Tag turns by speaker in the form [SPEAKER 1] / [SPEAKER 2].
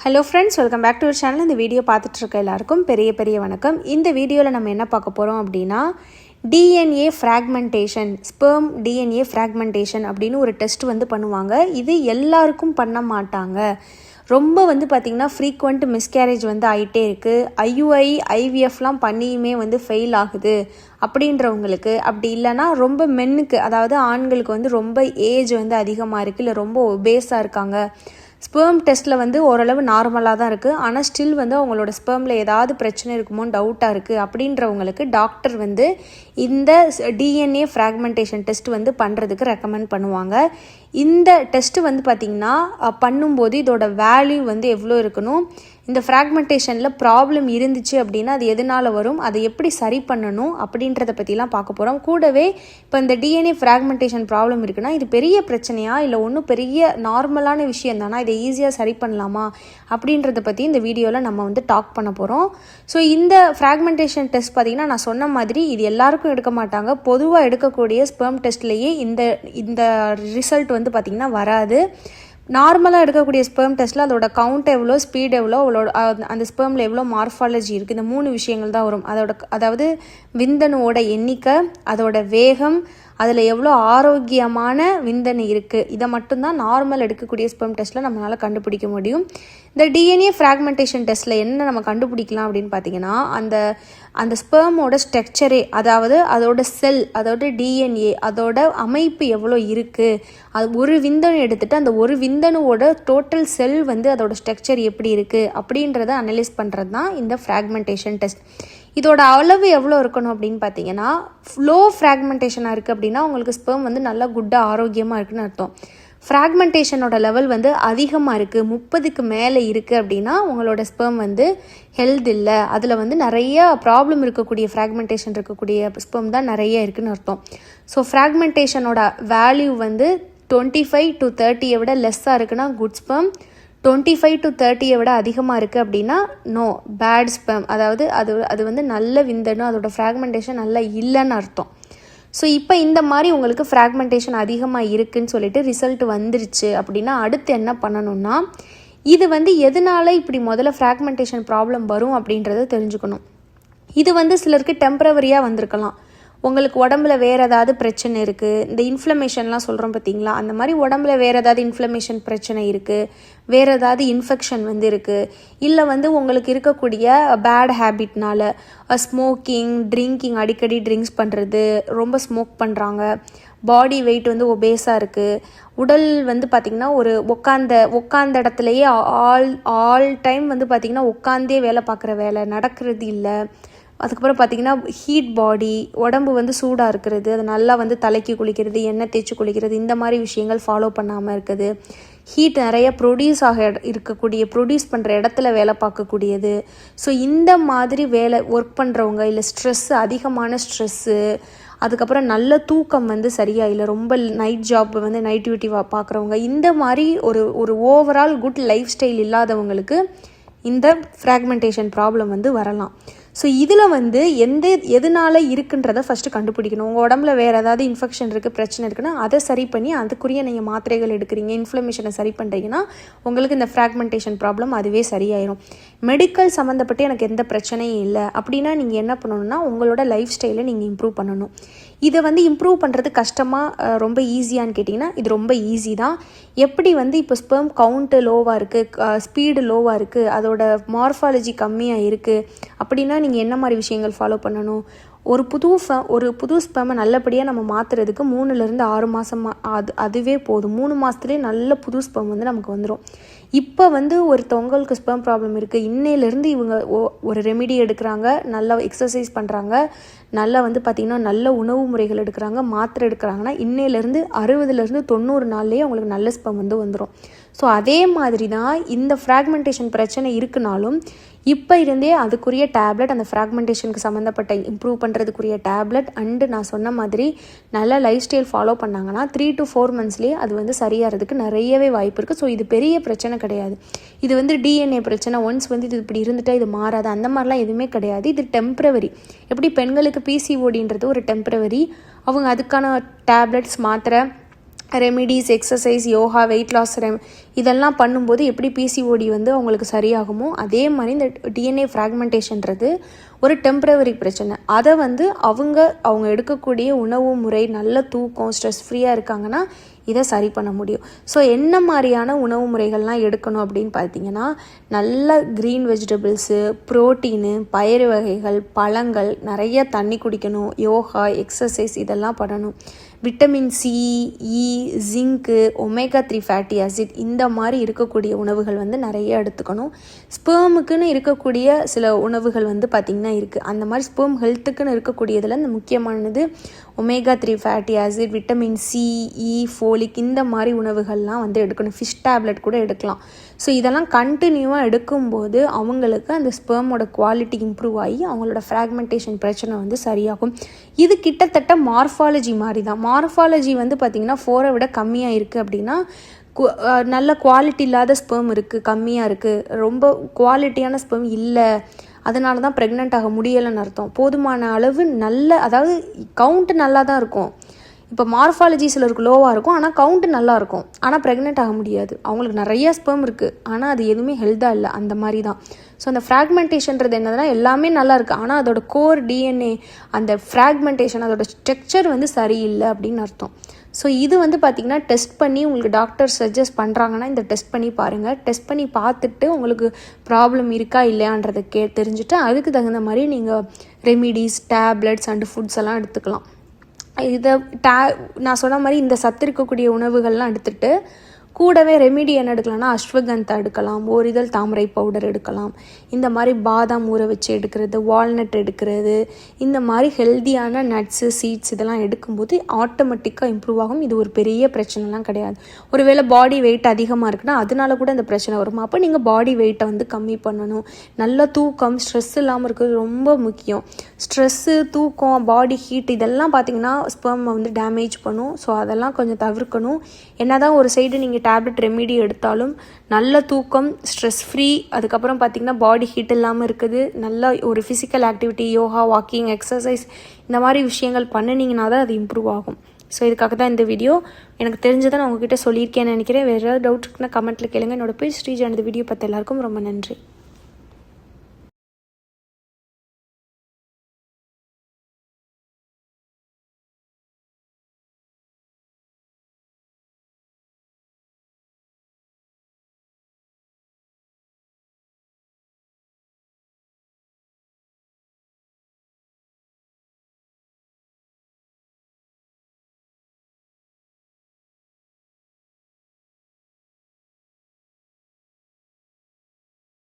[SPEAKER 1] Hello friends, welcome back to our channel. இந்த video பார்த்துட்டு இருக்க எல்லாருக்கும் பெரிய வணக்கம். இந்த வீடியோவில் நம்ம என்ன பார்க்க போகிறோம் அப்படின்னா, DNA fragmentation, sperm DNA fragmentation அப்படின்னு ஒரு டெஸ்ட் பண்ணுவாங்க. இது எல்லாருக்கும் பண்ண மாட்டாங்க. ரொம்ப பார்த்திங்கன்னா ஃப்ரீக்வெண்ட் மிஸ்கேரேஜ் ஆகிட்டே இருக்குது. ஐயுஐ ஐவிஎஃப்லாம் பண்ணியுமே ஃபெயில் ஆகுது அப்படின்றவங்களுக்கு, அப்படி இல்லைன்னா ரொம்ப மென்னுக்கு, அதாவது ஆண்களுக்கு ரொம்ப ஏஜ் அதிகமாக இருக்குது, இல்லை ரொம்ப ஒபேஸாக இருக்காங்க, ஸ்பெர்ம் டெஸ்ட்டில் ஓரளவு நார்மலாக தான் இருக்குது, ஆனால் ஸ்டில் அவங்களோட ஸ்பெர்மில் ஏதாவது பிரச்சனை இருக்குமோன்னு டவுட்டாக இருக்குது அப்படின்றவங்களுக்கு டாக்டர் இந்த டிஎன்ஏ ஃப்ராக்மெண்டேஷன் டெஸ்ட் பண்ணுறதுக்கு ரெக்கமெண்ட் பண்ணுவாங்க. இந்த டெஸ்ட்டு பார்த்திங்கன்னா பண்ணும்போது இதோட வேல்யூ எவ்வளோ இருக்கணும், இந்த ஃப்ராக்மெண்டேஷனில் ப்ராப்ளம் இருந்துச்சு அப்படின்னா அது எதனால் வரும், அதை எப்படி சரி பண்ணணும் அப்படின்றத பற்றிலாம் பார்க்க போகிறோம். கூடவே இப்போ இந்த டிஎன்ஏ ஃப்ராக்மெண்டேஷன் ப்ராப்ளம் இருக்குன்னா இது பெரிய பிரச்சனையா, இல்லை ஒன்றும் பெரிய நார்மலான விஷயம் தானா, இதை ஈஸியாக சரி பண்ணலாமா அப்படின்றத பற்றி இந்த வீடியோவில் நம்ம டாக் பண்ண போகிறோம். ஸோ இந்த ஃப்ராக்மெண்டேஷன் டெஸ்ட் பார்த்திங்கன்னா நான் சொன்ன மாதிரி இது எல்லாருக்கும் எடுக்க மாட்டாங்க. பொதுவாக எடுக்கக்கூடிய ஸ்பெர்ம் டெஸ்ட்லேயே இந்த ரிசல்ட் பார்த்திங்கன்னா வராது. நார்மலாக எடுக்கக்கூடிய ஸ்பெர்ம் டெஸ்ட்டில் அதோட கவுண்ட் எவ்வளோ, ஸ்பீட் எவ்வளோ, அந்த ஸ்பெர்மில் எவ்வளோ மார்ஃபாலஜி இருக்குது, இந்த 3 விஷயங்கள் தான் வரும். அதாவது விந்தணுவோட எண்ணிக்கை, அதோட வேகம், அதில் எவ்வளோ ஆரோக்கியமான விந்தணு இருக்குது, இதை மட்டும்தான் நார்மல் எடுக்கக்கூடிய ஸ்பெர்ம் டெஸ்ட்டில் நம்மளால் கண்டுபிடிக்க முடியும். இந்த டிஎன்ஏ ஃப்ராக்மெண்டேஷன் டெஸ்ட்டில் என்ன நம்ம கண்டுபிடிக்கலாம் அப்படின்னு பார்த்தீங்கன்னா, அந்த ஸ்பெர்மோட ஸ்ட்ரக்சரே, அதாவது அதோட செல், அதோட டிஎன்ஏ, அதோட அமைப்பு எவ்வளோ இருக்குது, அது ஒரு விந்தணு எடுத்துகிட்டு அந்த ஒரு விந்தணுவோட டோட்டல் செல் அதோட ஸ்ட்ரக்சர் எப்படி இருக்குது அப்படின்றத அனலைஸ் பண்ணுறது தான் இந்த ஃப்ராக்மெண்டேஷன் டெஸ்ட். இதோட அளவு எவ்வளோ இருக்கணும் அப்படின்னு பார்த்தீங்கன்னா, லோ ஃப்ராக்மெண்டேஷனாக இருக்குது அப்படின்னா உங்களுக்கு ஸ்பெர்ம் நல்லா குட்டாக ஆரோக்கியமாக இருக்குன்னு அர்த்தம். ஃப்ராக்மெண்டேஷனோட லெவல் அதிகமாக இருக்குது, 30க்கு மேலே இருக்குது அப்படின்னா உங்களோட ஸ்பெர்ம் ஹெல்த் இல்லை, அதில் நிறைய ப்ராப்ளம் இருக்கக்கூடிய ஃப்ராக்மெண்டேஷன் இருக்கக்கூடிய ஸ்பெர்ம் தான் நிறைய இருக்குதுன்னு அர்த்தம். ஸோ ஃப்ராக்மெண்டேஷனோட வேல்யூ 25 to 30 விட லெஸ்ஸாக இருக்குன்னா குட் ஸ்பெர்ம், 25 to 30 விட அதிகமாக இருக்குது அப்படின்னா நோ, பேட் ஸ்பெர்ம், அதாவது அது நல்ல விந்தணும், அதோட ஃப்ராக்மெண்டேஷன் நல்லா இல்லைன்னு அர்த்தம். ஸோ இப்போ இந்த மாதிரி உங்களுக்கு ஃப்ராக்மெண்டேஷன் அதிகமாக இருக்குதுன்னு சொல்லிட்டு ரிசல்ட் வந்துருச்சு அப்படின்னா அடுத்து என்ன பண்ணணும்னா, இது எதனால இப்படி முதல்ல ஃப்ராக்மெண்டேஷன் ப்ராப்ளம் வரும் அப்படின்றத தெரிஞ்சுக்கணும். இது சிலருக்கு டெம்பரவரியாக வந்திருக்கலாம். உங்களுக்கு உடம்புல வேறு ஏதாவது பிரச்சனை இருக்குது, இந்த இன்ஃப்ளமேஷன்லாம் சொல்கிறோம் பார்த்தீங்களா, அந்த மாதிரி உடம்புல வேறு ஏதாவது இன்ஃப்ளமேஷன் பிரச்சனை இருக்குது, வேறு ஏதாவது இன்ஃபெக்ஷன் இருக்குது, இல்லை உங்களுக்கு இருக்கக்கூடிய பேட் ஹேபிட்னால ஸ்மோக்கிங், ட்ரிங்கிங், அடிக்கடி ட்ரிங்க்ஸ் பண்ணுறது, ரொம்ப ஸ்மோக் பண்ணுறாங்க, பாடி வெயிட் ஒபேஸாக இருக்குது, உடல் பார்த்திங்கன்னா ஒரு உட்காந்த இடத்துலையே ஆல் டைம் பார்த்திங்கன்னா உட்காந்தே வேலை பார்க்குற வேலை, நடக்கிறது இல்லை. அதுக்கப்புறம் பார்த்திங்கன்னா ஹீட் பாடி, உடம்பு சூடாக இருக்கிறது, அது நல்லா தலைக்கு குளிக்கிறது, எண்ணெய் தேய்ச்சி குளிக்கிறது, இந்த மாதிரி விஷயங்கள் ஃபாலோ பண்ணாமல் இருக்குது. ஹீட் நிறைய ப்ரொடியூஸ் பண்ணுற இடத்துல வேலை பார்க்கக்கூடியது. ஸோ இந்த மாதிரி ஒர்க் பண்ணுறவங்க, இல்லை அதிகமான ஸ்ட்ரெஸ்ஸு, அதுக்கப்புறம் நல்ல தூக்கம் சரியாக இல்லை, ரொம்ப நைட் ஜாப் நைட் டியூட்டி பார்க்குறவங்க, இந்த மாதிரி ஒரு ஓவரால் குட் லைஃப் ஸ்டைல் இல்லாதவங்களுக்கு இந்த ஃப்ராக்மெண்டேஷன் ப்ராப்ளம் வரலாம். ஸோ இதில் எதனால இருக்குன்றதை ஃபஸ்ட்டு கண்டுபிடிக்கணும். உங்கள் உடம்புல வேறு ஏதாவது இன்ஃபெக்ஷன் இருக்குது, பிரச்சனை இருக்குன்னா அதை சரி பண்ணி அதுக்குரிய நீங்கள் மாத்திரைகள் எடுக்கிறீங்க, இன்ஃப்ளமேஷனை சரி பண்ணுறீங்கன்னா உங்களுக்கு இந்த ஃப்ராக்மெண்டேஷன் ப்ராப்ளம் அதுவே சரியாயிரும். மெடிக்கல் சம்மந்தப்பட்டு எனக்கு எந்த பிரச்சனையும் இல்லை அப்படின்னா நீங்கள் என்ன பண்ணணும்னா உங்களோட லைஃப் ஸ்டைலை நீங்கள் இம்ப்ரூவ் பண்ணணும். இதை இம்ப்ரூவ் பண்ணுறது கஷ்டமாக ரொம்ப ஈஸியான்னு கேட்டிங்கன்னா இது ரொம்ப ஈஸி தான். எப்படி இப்போ ஸ்பெர்ம் கவுண்ட்டு லோவாக இருக்குது, ஸ்பீடு லோவாக இருக்குது, அதோட மார்ஃபாலஜி கம்மியாக இருக்குது அப்படின்னா நீங்கள் என்ன மாதிரி விஷயங்கள் ஃபாலோ பண்ணணும். ஒரு புது ஸ்பெர்மை நல்லபடியாக நம்ம மாற்றுறதுக்கு 3 to 6 மாதம் அதுவே போதும். 3 மாதத்துலேயே நல்ல புது ஸ்பெர்ம் நமக்கு வந்துடும். இப்போ ஒருத்தவங்களுக்கு ஸ்பெர்ம் ப்ராப்ளம் இருக்குது, இன்னையிலேருந்து இவங்க ஒரு ரெமிடி எடுக்கிறாங்க, நல்லா எக்ஸசைஸ் பண்ணுறாங்க, நல்லா பார்த்திங்கன்னா நல்ல உணவு முறைகள் எடுக்கிறாங்க, மாத்திரை எடுக்கிறாங்கன்னா இன்னையிலேருந்து 60 to 90 நாள்லேயே அவங்களுக்கு நல்ல ஸ்பெர்ம் வந்துடும். ஸோ அதே மாதிரி தான் இந்த ஃப்ராக்மெண்டேஷன் பிரச்சனை இருக்குனாலும் இப்போ இருந்தே அதுக்குரிய டேப்லெட், அந்த ஃப்ராக்மெண்டேஷனுக்கு சம்மந்தப்பட்ட இம்ப்ரூவ் பண்ணுறதுக்குரிய டேப்லெட் அண்டு நான் சொன்ன மாதிரி நல்ல லைஃப் ஸ்டைல் ஃபாலோ பண்ணாங்கன்னா 3 to 4 monthsலேயே அது சரியாகிறதுக்கு நிறையவே வாய்ப்பு இருக்குது. ஸோ இது பெரிய பிரச்சனை கிடையாது. இது டிஎன்ஏ பிரச்சனை, ஒன்ஸ் இது இப்படி இருந்துட்டால் இது மாறாது, அந்த மாதிரிலாம் எதுவுமே கிடையாது. இது டெம்ப்ரவரி. எப்படி பெண்களுக்கு பிசிஓடின்றது ஒரு டெம்ப்ரவரி, அவங்க அதுக்கான டேப்லெட்ஸ், மாத்திரை remedies, exercise, yoga, weight loss இதெல்லாம் பண்ணும்போது எப்படி பிசிஓடி வந்து அவங்களுக்கு சரியாகுமோ அதே மாதிரி இந்த டிஎன்ஏ ஃப்ராக்மெண்டேஷன்றது ஒரு டெம்பரவரி பிரச்சனை. அதை வந்து அவங்க எடுக்கக்கூடிய உணவு முறை, நல்ல தூக்கம், ஸ்ட்ரெஸ் ஃப்ரீயாக இருக்காங்கன்னா இதை சரி பண்ண முடியும். ஸோ என்ன மாதிரியான உணவு முறைகள்லாம் எடுக்கணும் அப்படின்னு பார்த்தீங்கன்னா, நல்ல க்ரீன் வெஜிடபிள்ஸு, ப்ரோட்டீனு, பயிறு வகைகள், பழங்கள், நிறைய தண்ணி குடிக்கணும், யோகா, எக்ஸசைஸ் இதெல்லாம் பண்ணணும். விட்டமின் சி, இ, ஜிங்க்கு, ஒமேகா 3 ஃபேட்டி ஆசிட் இந்த மாதிரி இருக்கக்கூடிய உணவுகள் வந்து நிறைய எடுத்துக்கணும். ஸ்பேமுக்குன்னு இருக்கக்கூடிய சில உணவுகள் வந்து பார்த்திங்கன்னா இருக்குது. அந்த மாதிரி ஸ்பேம் ஹெல்த்துக்குன்னு இருக்கக்கூடியதில் இந்த முக்கியமானது omega 3 fatty acid, vitamin C, E, folic இந்த மாதிரி உணவுகள்லாம் வந்து எடுக்கணும். ஃபிஷ் டேப்லெட் கூட எடுக்கலாம். ஸோ இதெல்லாம் கண்டினியூவாக எடுக்கும்போது அவங்களுக்கு அந்த ஸ்பேமோட குவாலிட்டி இம்ப்ரூவ் ஆகி அவங்களோட ஃப்ராக்மெண்டேஷன் பிரச்சனை வந்து சரியாகும். இது கிட்டத்தட்ட மார்ஃபாலஜி மாதிரி தான். மார்ஃபாலஜி வந்து பார்த்திங்கன்னா 4 விட கம்மியாக இருக்குது அப்படின்னா நல்ல குவாலிட்டி இல்லாத ஸ்பேம் இருக்குது, கம்மியாக இருக்குது, ரொம்ப குவாலிட்டியான ஸ்பேம் இல்லை, அதனால தான் ப்ரெக்னென்ட் ஆக முடியலைன்னு அர்த்தம். போதுமான அளவு அதாவது கவுண்ட்டு நல்லா தான் இருக்கும். இப்போ மார்ஃபாலஜி சிலருக்கு லோவாக இருக்கும், ஆனால் கவுண்ட்டு நல்லா இருக்கும், ஆனால் ப்ரெக்னென்ட் ஆக முடியாது. அவங்களுக்கு நிறைய ஸ்பெர்ம் இருக்குது, ஆனால் அது எதுவுமே ஹெல்த்தாக இல்லை. அந்த மாதிரி தான். ஸோ அந்த ஃப்ராக்மெண்டேஷன்றது என்னதுன்னா எல்லாமே நல்லா இருக்குது, ஆனால் அதோட கோர் டிஎன்ஏ அந்த ஃப்ராக்மெண்டேஷன் அதோட ஸ்ட்ரக்சர் வந்து சரியில்லை அப்படின்னு அர்த்தம். ஸோ இது வந்து பார்த்திங்கன்னா டெஸ்ட் பண்ணி உங்களுக்கு டாக்டர் சஜஸ்ட் பண்ணுறாங்கன்னா இந்த டெஸ்ட் பண்ணி பாருங்கள். டெஸ்ட் பண்ணி பார்த்துட்டு உங்களுக்கு ப்ராப்ளம் இருக்கா இல்லையான்றதை தெரிஞ்சுட்டு அதுக்கு தகுந்த மாதிரி நீங்கள் ரெமிடிஸ், டேப்லெட்ஸ் அண்டு ஃபுட்ஸ் எல்லாம் எடுத்துக்கலாம். இதை நான் சொன்ன மாதிரி இந்த சத்து இருக்கக்கூடிய உணவுகள்லாம் எடுத்துகிட்டு கூடவே ரெமிடி என்ன எடுக்கலாம்னா அஸ்வகந்தா எடுக்கலாம், ஓரிதழ் தாமரை பவுடர் எடுக்கலாம், இந்த மாதிரி பாதாம் ஊற வச்சு எடுக்கிறது, வால்நட் எடுக்கிறது, இந்த மாதிரி ஹெல்த்தியான நட்ஸு, சீட்ஸ் இதெல்லாம் எடுக்கும்போது ஆட்டோமேட்டிக்காக இம்ப்ரூவ் ஆகும். இது ஒரு பெரிய பிரச்சனைலாம் கிடையாது. ஒருவேளை பாடி வெயிட் அதிகமாக இருக்குன்னா அதனால கூட இந்த பிரச்சனை வரும். அப்போ நீங்கள் பாடி வெயிட்டை வந்து கம்மி பண்ணணும். நல்ல தூக்கம், ஸ்ட்ரெஸ் இல்லாமல் இருக்கிறது ரொம்ப முக்கியம். ஸ்ட்ரெஸ்ஸு, தூக்கம், பாடி ஹீட் இதெல்லாம் பார்த்திங்கன்னா ஸ்பெர்மை வந்து டேமேஜ் பண்ணும். ஸோ அதெல்லாம் கொஞ்சம் தவிர்க்கணும். என்ன தான் ஒரு சைடு நீங்கள் டேப்லெட் ரெமிடி எடுத்தாலும் நல்ல தூக்கம், ஸ்ட்ரெஸ் ஃப்ரீ, அதுக்கப்புறம் பார்த்திங்கன்னா பாடி ஹீட் இல்லாமல் இருக்குது, நல்ல ஒரு physical activity, yoga, walking, exercise இந்த மாதிரி விஷயங்கள் பண்ணினீங்கன்னா தான் அது இம்ப்ரூவ் ஆகும். ஸோ இதுக்காக தான் இந்த வீடியோ. எனக்கு தெரிஞ்சதை நான் உங்ககிட்ட சொல்லியிருக்கேன்னு நினைக்கிறேன். வேறு ஏதாவது டவுட் இருக்குன்னா கமெண்ட்டில் கேளுங்க. என்னோட பேர் ஸ்ரீஜா. இந்த வீடியோ பார்த்த எல்லாருக்கும் ரொம்ப நன்றி.